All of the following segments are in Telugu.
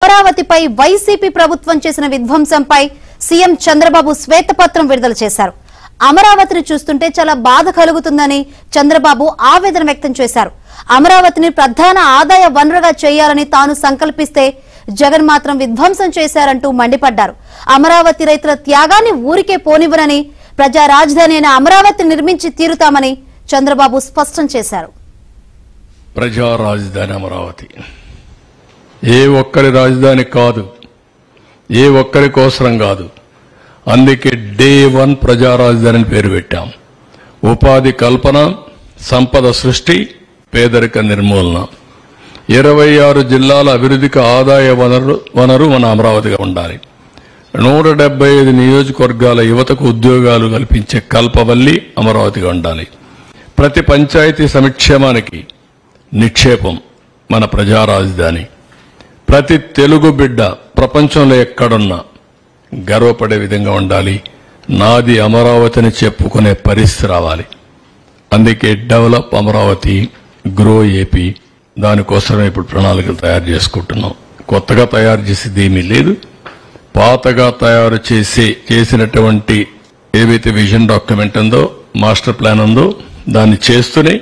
అమరావతిపై వైసీపీ ప్రభుత్వం చేసిన విధ్వంసంపై సీఎం చంద్రబాబు శ్వేతపత్రం విడుదల చేశారు. అమరావతిని చూస్తుంటే చాలా బాధ కలుగుతుందని చంద్రబాబు ఆవేదన వ్యక్తం చేశారు. అమరావతిని ప్రధాన ఆదాయ వనరుగా చేయాలని తాను సంకల్పిస్తే జగన్ మాత్రం విధ్వంసం చేశారంటూ మండిపడ్డారు. అమరావతి రైతుల త్యాగాన్ని ఊరికే పోనివ్వనని, ప్రజా రాజధాని అయిన అమరావతి నిర్మించి తీరుతామని చంద్రబాబు స్పష్టం చేశారు. ప్రజా రాజధాని అమరావతి ఏ ఒక్కరి రాజధాని కాదు, ఏ ఒక్కరి కోసరం కాదు. అందుకే డే 1 ప్రజా రాజధాని పేరు పెట్టాం. ఉపాధి కల్పన, సంపద సృష్టి, పేదరిక నిర్మూలన, 26 జిల్లాల అభివృద్ధికి ఆదాయ వనరు మన అమరావతిగా ఉండాలి. 175 నియోజకవర్గాల యువతకు ఉద్యోగాలు కల్పించే కల్పవల్లి అమరావతిగా ఉండాలి. ప్రతి పంచాయతీ సంక్షేమానికి నిక్షేపం మన ప్రజా రాజధాని. ప్రతి తెలుగు బిడ్డ ప్రపంచంలో ఎక్కడున్నా గర్వపడే విధంగా ఉండాలి. నాది అమరావతిని చెప్పుకునే పరిస్థితి రావాలి. అందుకే డెవలప్ అమరావతి, గ్రో ఏపీ, దానికోసమే ఇప్పుడు ప్రణాళికలు తయారు చేసుకుంటున్నాం. కొత్తగా తయారు చేసేది ఏమీ లేదు. పాతగా తయారు చేసినటువంటి ఏవైతే విజన్ డాక్యుమెంట్ ఉందో, మాస్టర్ ప్లాన్ ఉందో, దాన్ని చేస్తూనే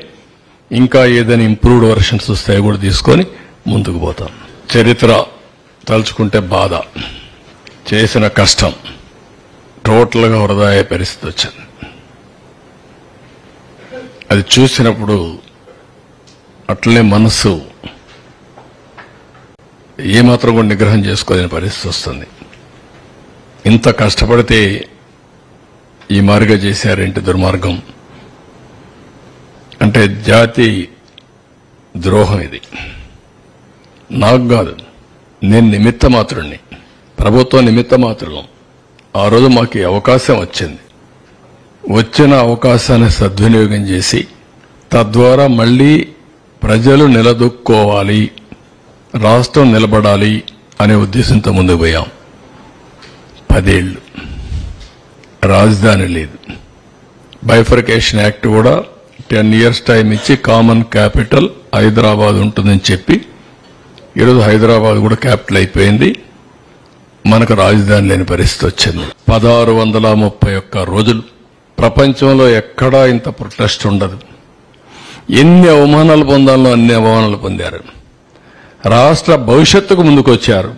ఇంకా ఏదైనా ఇంప్రూవ్డ్ వర్షన్స్ వస్తాయో కూడా తీసుకొని ముందుకు పోతాం. చరిత్ర తలుచుకుంటే బాధ, చేసిన కష్టం టోటల్గా వృధా అయ్యే పరిస్థితి వచ్చింది. అది చూసినప్పుడు అట్లనే మనసు ఏమాత్రం కూడా నిగ్రహం చేసుకోలేని పరిస్థితి వస్తుంది. ఇంత కష్టపడితే ఈ మార్గం చేశారేంటి దుర్మార్గం అంటే జాతి ద్రోహం. ఇది నాకు కాదు, నేను నిమిత్త మాత్రుడిని, ప్రభుత్వం నిమిత్త మాత్రం. ఆ రోజు మాకు అవకాశం వచ్చింది. వచ్చిన అవకాశాన్ని సద్వినియోగం చేసి తద్వారా మళ్లీ ప్రజలు నిలదొక్కోవాలి, రాష్ట్రం నిలబడాలి అనే ఉద్దేశంతో ముందుకు పోయాం. 10 ఏళ్లు రాజధాని లేదు. బైఫర్కేషన్ యాక్ట్ కూడా 10 years టైం ఇచ్చి కామన్ క్యాపిటల్ హైదరాబాద్ ఉంటుందని చెప్పి ఈరోజు హైదరాబాద్ కూడా క్యాపిటల్ అయిపోయింది. మనకు రాజధాని లేని పరిస్థితి వచ్చింది. 1631 రోజులు ప్రపంచంలో ఎక్కడా ఇంత ప్రొటెస్ట్ ఉండదు. ఎన్ని అవమానాలు పొందాలో అన్ని అవమానాలు పొందారు. రాష్ట్ర భవిష్యత్తుకు ముందుకొచ్చారు.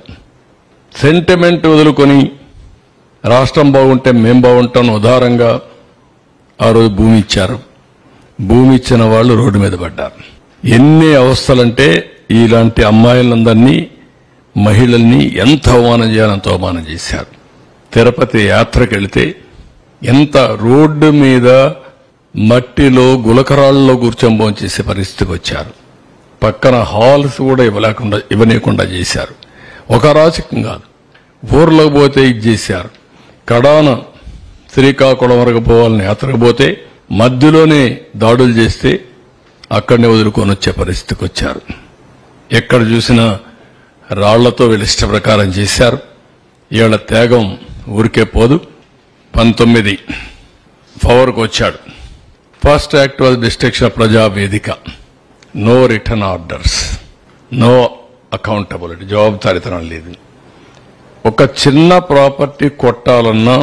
సెంటిమెంట్ వదులుకొని రాష్ట్రం బాగుంటే మేం బాగుంటాం ఉదారంగా ఆ రోజు భూమి ఇచ్చారు. భూమి ఇచ్చిన వాళ్ళు రోడ్డు మీద పడ్డారు. ఎన్ని అవస్థలంటే ఇలాంటి అమ్మాయిలందరినీ, మహిళల్ని ఎంత అవమానం చేయాలంత అవమానం చేశారు. తిరుపతి యాత్రకు వెళితే ఎంత రోడ్డు మీద మట్టిలో గులకరాళ్ళలో కూర్చొని భోంచేసే పరిస్థితికి వచ్చారు. పక్కన హాల్స్ కూడా ఇవ్వనీయకుండా చేశారు. ఒక రాజకీయం కాదు, ఊర్లోకి పోతే ఇది చేశారు. కడాన శ్రీకాకుళం వరకు పోవాలని యాత్రకు పోతే మధ్యలోనే దాడులు చేస్తే అక్కడనే వదులుకొని వచ్చే పరిస్థితికి వచ్చారు. ఎక్కడ చూసినా రాళ్లతో వీళ్ళ ఇష్ట ప్రకారం చేశారు. వీళ్ళ త్యాగం ఊరికే పోదు. 19 పవర్కు వచ్చాడు. First act was destruction of Praja Vedika. No return orders, no accountability, జవాబుదారీతనం లేదు. ఒక చిన్న ప్రాపర్టీ కొట్టాలన్నా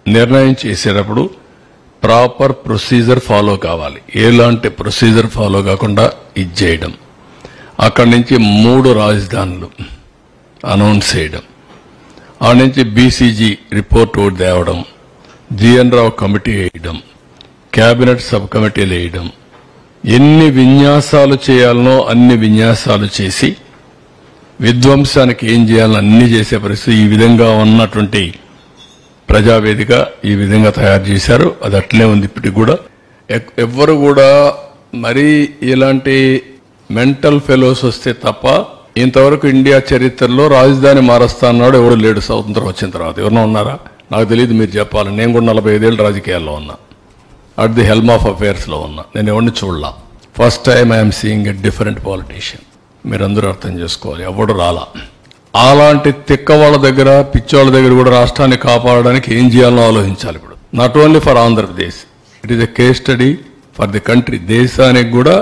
నిర్ణయం చేసేటప్పుడు ప్రాపర్ ప్రొసీజర్ ఫాలో కావాలి. ఎలాంటి ప్రొసీజర్ ఫాలో కాకుండా ఇది చేయడం. అక్కడి నుంచి 3 రాజధానులు అనౌన్స్ చేయడం, ఆ నుంచి బీసీజీ రిపోర్ట్ ఒకటి తేవడం, జిఎన్ రావు కమిటీ వేయడం, కేబినెట్ సబ్ కమిటీలు వేయడం, ఎన్ని విన్యాసాలు చేయాలనో అన్ని విన్యాసాలు చేసి విధ్వంసానికి ఏం చేయాలని అన్ని చేసే పరిస్థితి. ఈ విధంగా ఉన్నటువంటి ప్రజావేదిక ఈ విధంగా తయారు చేశారు. అది అట్లే ఉంది ఇప్పటికి కూడా. ఎవ్వరు కూడా మరీ ఇలాంటి మెంటల్ ఫెలోస్ వస్తే తప్ప ఇంతవరకు ఇండియా చరిత్రలో రాజధాని మారుస్తా అన్నాడు ఎవరు లేడు. స్వాతంత్రం వచ్చిన తర్వాత ఎవరన్నా ఉన్నారా? నాకు తెలియదు, మీరు చెప్పాలి. నేను కూడా 45 ఏళ్ళు రాజకీయాల్లో ఉన్నా, at the helm of affairs లో ఉన్నా. నేను ఎవరిని చూడలా. First time I'm seeing a different politician. మీరందరూ అర్థం చేసుకోవాలి. ఎవడు రాలా. అలాంటి తిక్క వాళ్ళ దగ్గర, పిచ్చోళ్ళ దగ్గర కూడా రాష్ట్రాన్ని కాపాడడానికి ఏం చేయాలో ఆలోచించాలి. ఇప్పుడు not only for Andhra Pradesh, it is a case study for the country. దేశానికి కూడా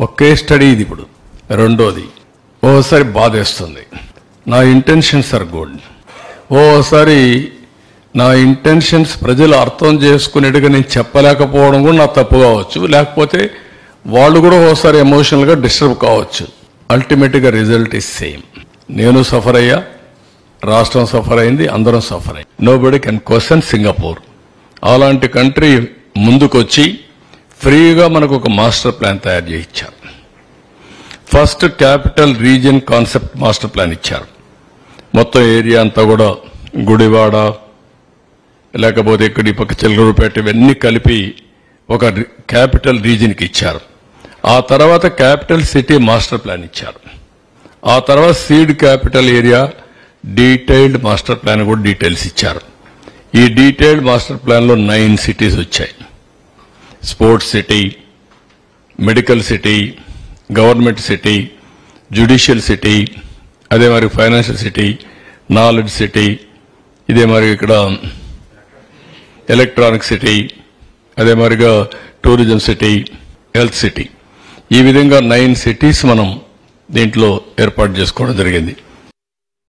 ఒక కేస్ స్టడీ ఇది. ఇప్పుడు రెండోది, ఓసారి బాధేస్తుంది. నా ఇంటెన్షన్స్ ఆర్ గుడ్. ఓసారి నా ఇంటెన్షన్స్ ప్రజలు అర్థం చేసుకునేట్టుగా నేను చెప్పలేకపోవడం కూడా నా తప్పు కావచ్చు, లేకపోతే వాళ్ళు కూడా ఓసారి ఎమోషనల్గా డిస్టర్బ్ కావచ్చు. అల్టిమేట్గా రిజల్ట్ ఈజ్ సేమ్. నేను సఫర్ అయ్యా, రాష్ట్రం సఫర్ అయింది, అందరం సఫర్ అయ్యి. Nobody can question Singapore. అలాంటి కంట్రీ ముందుకొచ్చి ఫ్రీగా మనకు ఒక మాస్టర్ ప్లాన్ తయారు చేయించారు. First capital region concept master plan ఇచ్చారు. మొత్తం ఏరియా అంతా కూడా గుడివాడ, లేకపోతే ఇక్కడ ఈ పక్క చిలకలూరుపేట, ఇవన్నీ కలిపి ఒక క్యాపిటల్ రీజియన్కి ఇచ్చారు. ఆ తర్వాత క్యాపిటల్ సిటీ మాస్టర్ ప్లాన్ ఇచ్చారు. ఆ తర్వాత seed capital area detailed master plan కూడా డీటెయిల్స్ ఇచ్చారు. ఈ డీటెయిల్డ్ మాస్టర్ ప్లాన్లో 9 సిటీస్ వచ్చాయి. Sports city, medical city, government city, judicial city, అదే మరి ఫైనాన్షియల్ సిటీ, నాలెడ్జ్ సిటీ, ఇదే మరి ఇక్కడ ఎలక్ట్రానిక్ సిటీ, అదే మరిగా టూరిజం సిటీ, హెల్త్ సిటీ. ఈ విధంగా 9 సిటీస్ మనం దీంట్లో ఏర్పాటు చేసుకోవడం జరిగింది.